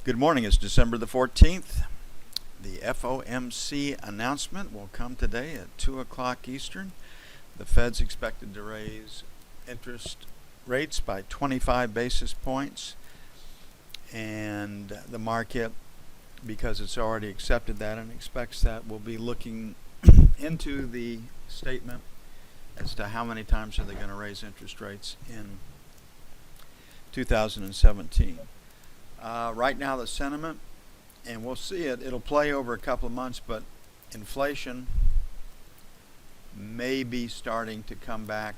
Good morning. It's December the 14th. The FOMC announcement will come today at 2 o'clock Eastern. The Fed's expected to raise interest rates by 25 basis points. And the market, because it's already accepted that and expects that, will be looking into the statement as to how many times are they going to raise interest rates in 2017. Right now the sentiment, and we'll see it'll play over a couple of months, but inflation may be starting to come back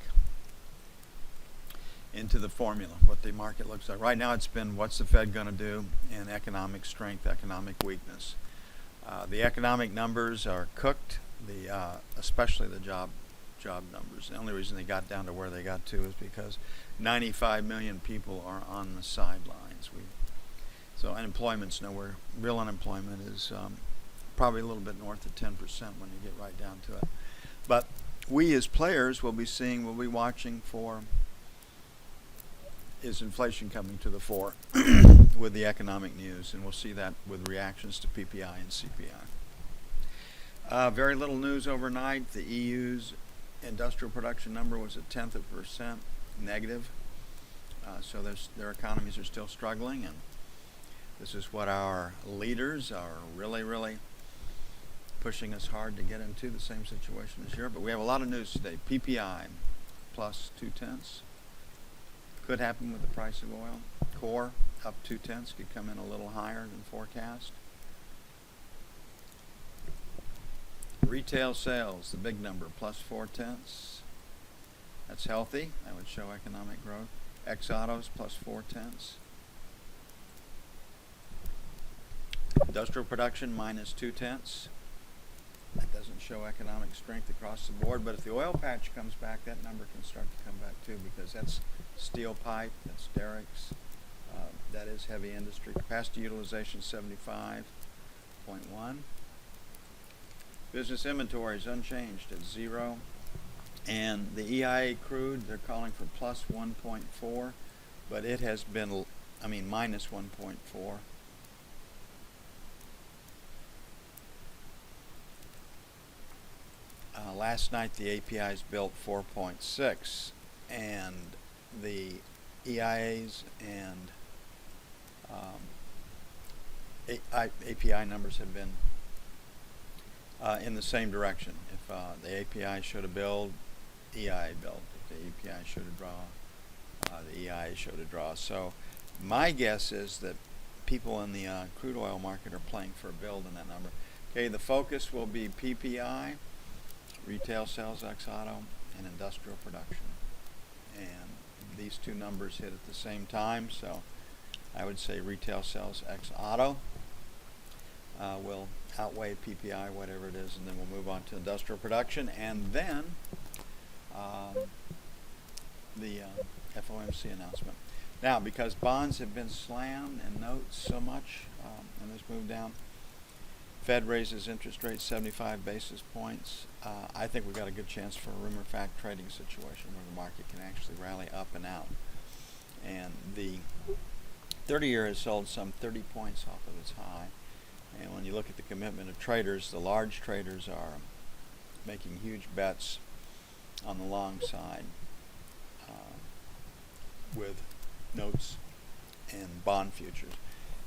into the formula, what the market looks like. Right now it's been what's the Fed going to do, and economic strength, economic weakness. The economic numbers are cooked, especially the job numbers. The only reason they got down to where they got to is because 95 million people are on the sidelines. So unemployment's nowhere. Real unemployment is probably a little bit north of 10% when you get right down to it. But we as players will be watching for, is inflation coming to the fore with the economic news, and we'll see that with reactions to PPI and CPI. Very little news overnight. The EU's industrial production number was 0.1% negative, so their economies are still struggling, and this is what our leaders are really pushing us hard to get into, the same situation as Europe. But we have a lot of news today. PPI plus 0.2. Could happen with the price of oil. Core up 0.2, could come in a little higher than forecast. Retail sales, the big number, plus 0.4. That's healthy. That would show economic growth. Ex-autos plus 0.4. Industrial production minus 0.2. That doesn't show economic strength across the board, but if the oil patch comes back, that number can start to come back too, because that's steel pipe, that's derricks, that is heavy industry. Capacity utilization 75.1. Business inventory is unchanged at 0. And the EIA crude, they're calling for plus 1.4, but it has been, minus 1.4. Last night the APIs built 4.6, and the EIAs and API numbers have been in the same direction. If the API showed a build, EIA build. If the API showed a draw, the EIA showed a draw. So my guess is that people in the crude oil market are playing for a build in that number. Okay, the focus will be PPI, retail sales ex-auto, and industrial production. And these two numbers hit at the same time, so I would say retail sales ex-auto will outweigh PPI, whatever it is, and then we'll move on to industrial production, and then the FOMC announcement. Now, because bonds have been slammed and notes so much, and this move down, Fed raises interest rates 75 basis points. I think we've got a good chance for a rumor fact trading situation where the market can actually rally up and out. And the 30-year has sold some 30 points off of its high. And when you look at the commitment of traders, the large traders are making huge bets on the long side with notes and bond futures.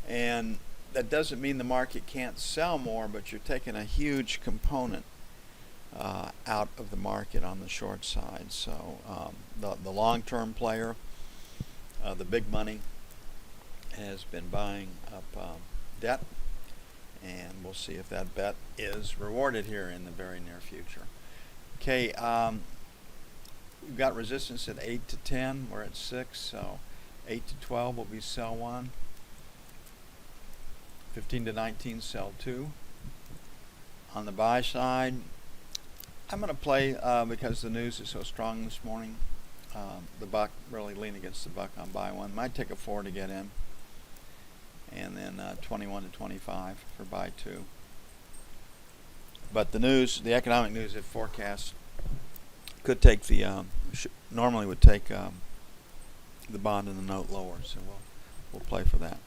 And that doesn't mean the market can't sell more, but you're taking a huge component out of the market on the short side. So the long-term player, the big money, has been buying up debt, and we'll see if that bet is rewarded here in the very near future. Okay, we've got resistance at 8 to 10. We're at 6, so 8 to 12 will be sell 1. 15 to 19, sell 2. On the buy side, I'm going to play, because the news is so strong this morning, the buck, really lean against the buck on buy 1. Might take a 4 to get in. And then 21 to 25 for buy 2. But the news, the economic news, if forecast, could take the, normally would take the bond and the note lower. So we'll play for that.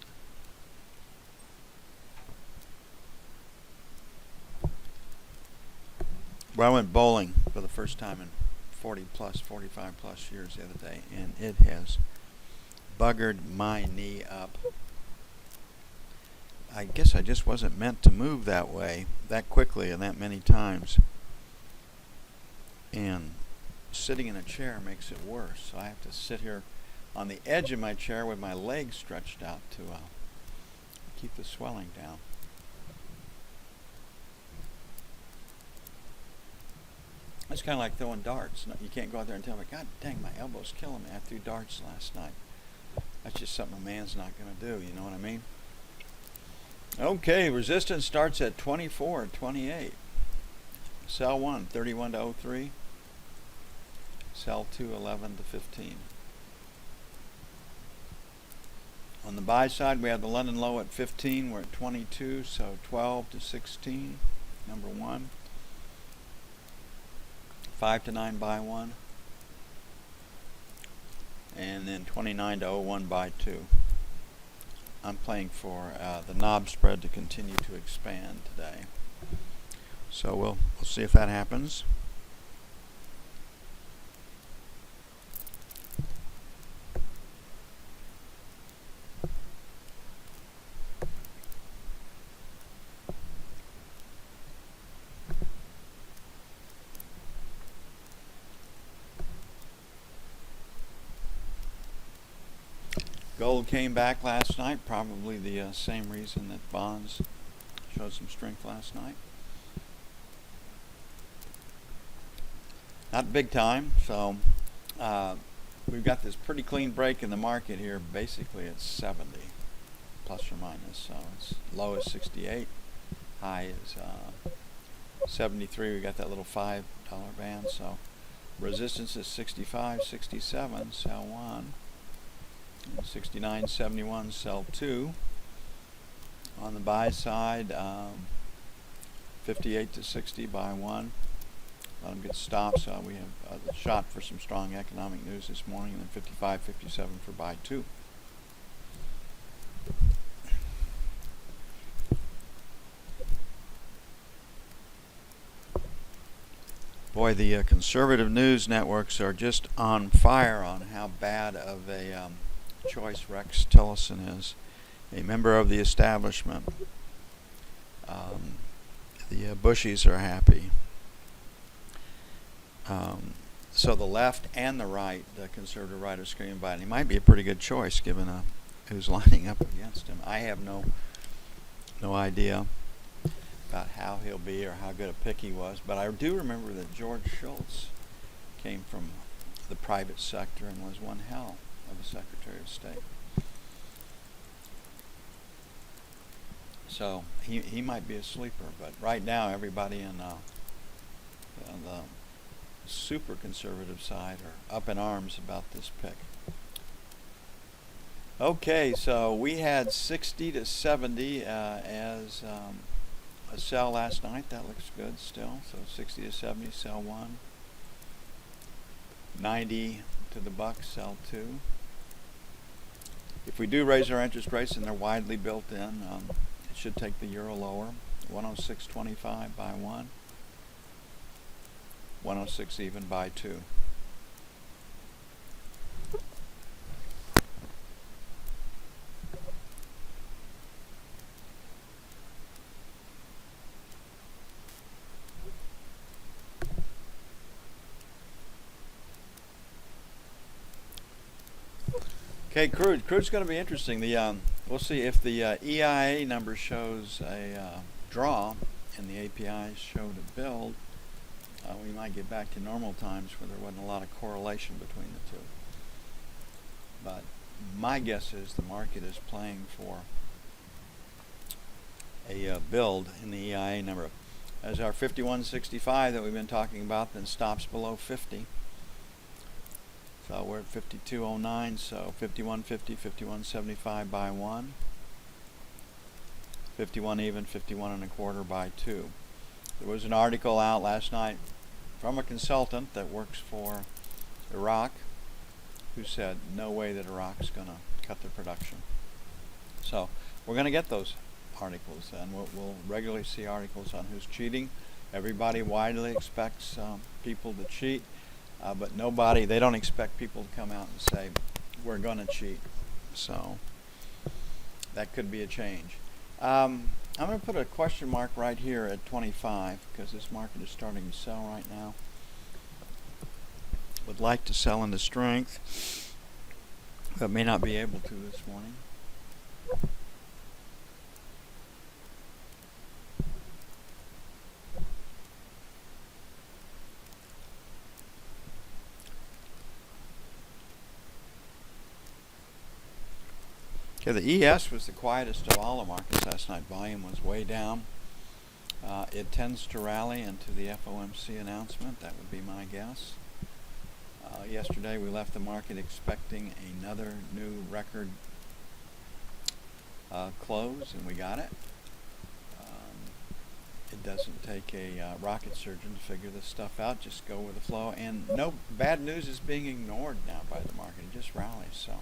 Well, I went bowling for the first time in 45 plus years the other day, and it has buggered my knee up. I guess I just wasn't meant to move that way, that quickly, and that many times. And sitting in a chair makes it worse. So I have to sit here on the edge of my chair with my legs stretched out to keep the swelling down. It's kind of like throwing darts. You can't go out there and tell me, God dang, my elbow's killing me. I threw darts last night. That's just something a man's not going to do, you know what I mean? Okay, resistance starts at 24.28. Sell 1, 31 to 03. Sell 2, 11 to 15. On the buy side, we have the London low at 15. We're at 22, so 12 to 16, number 1. 5 to 9, buy 1. And then 29 to 01, buy 2. I'm playing for the knob spread to continue to expand today. So we'll see if that happens. Gold came back last night, probably the same reason that bonds showed some strength last night. Not big time, so we've got this pretty clean break in the market here. Basically it's 70 plus or minus, so it's low is 68, high is 73. We got that little $5 band, so resistance is 65, 67, sell 1. 69.71, sell 2. On the buy side, 58 to 60, buy 1. Let them get stops. We have a shot for some strong economic news this morning, and then 55, 57 for buy 2. Boy, the conservative news networks are just on fire on how bad of a choice Rex Tillerson is, a member of the establishment. The Bushies are happy. So the left and the right, the conservative right, are screaming by it. He might be a pretty good choice given who's lining up against him. I have no idea about how he'll be or how good a pick he was, but I do remember that George Shultz came from the private sector and was one hell of a Secretary of State. So he might be a sleeper, but right now everybody in the super conservative side are up in arms about this pick. Okay, so we had 60 to 70 as a sell last night. That looks good still. So 60 to 70, sell 1. 90 to the buck, sell 2. If we do raise our interest rates, and they're widely built in, it should take the euro lower. 106.25, buy 1. 106 even, buy 2. Okay, crude's going to be interesting. We'll see if the EIA number shows a draw and the API showed a build. We might get back to normal times where there wasn't a lot of correlation between the two. But my guess is the market is playing for a build in the EIA number. As our 51.65 that we've been talking about then stops below 50. So we're at 52.09, so 51.50, 51.75, buy 1. 51 even, 51.25, buy 2. There was an article out last night from a consultant that works for Iraq who said no way that Iraq's going to cut their production. So we're going to get those articles, and we'll regularly see articles on who's cheating Everybody widely expects people to cheat, but they don't expect people to come out and say, we're going to cheat. So that could be a change. I'm going to put a question mark right here at 25 because this market is starting to sell right now. Would like to sell into strength, but may not be able to this morning. Okay, the ES was the quietest of all the markets last night. Volume was way down. It tends to rally into the FOMC announcement. That would be my guess. Yesterday we left the market expecting another new record close, and we got it. It doesn't take a rocket surgeon to figure this stuff out. Just go with the flow. And no bad news is being ignored now by the market. It just rallies. So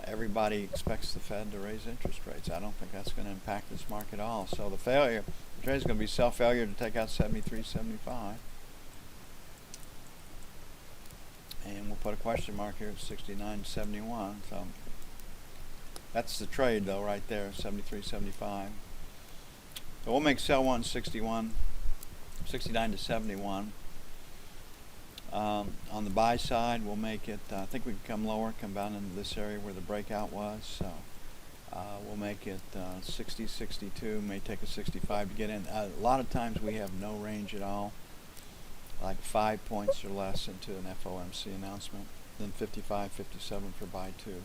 everybody expects the Fed to raise interest rates. I don't think that's going to impact this market at all. So the trade is going to be self-failure to take out 73.75. And we'll put a question mark here at 69.71. So that's the trade, though, right there, 73.75. So we'll make sell 1 69 to 71. On the buy side, we'll make it, I think we can come lower, come down into this area where the breakout was. So we'll make it 60, 62, may take a 65 to get in. A lot of times we have no range at all, like 5 points or less into an FOMC announcement, then 55, 57 for buy 2.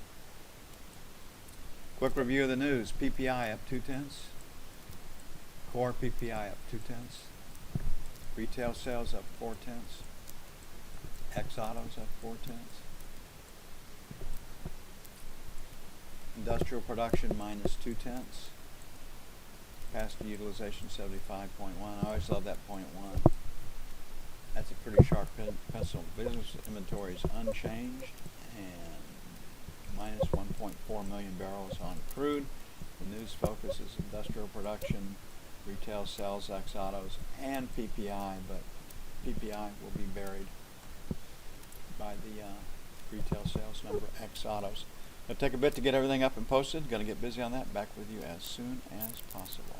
Quick review of the news. PPI up 0.2. Core PPI up 0.2. Retail sales up 0.4. Ex-autos up 0.4. Industrial production minus 0.2. Capacity utilization 75.1. I always love that 0.1. That's a pretty sharp pencil. Business inventory is unchanged and minus 1.4 million barrels on crude. The news focus is industrial production, retail sales, ex-autos, and PPI, but PPI will be buried by the retail sales number, ex-autos. It'll take a bit to get everything up and posted. Going to get busy on that. Back with you as soon as possible.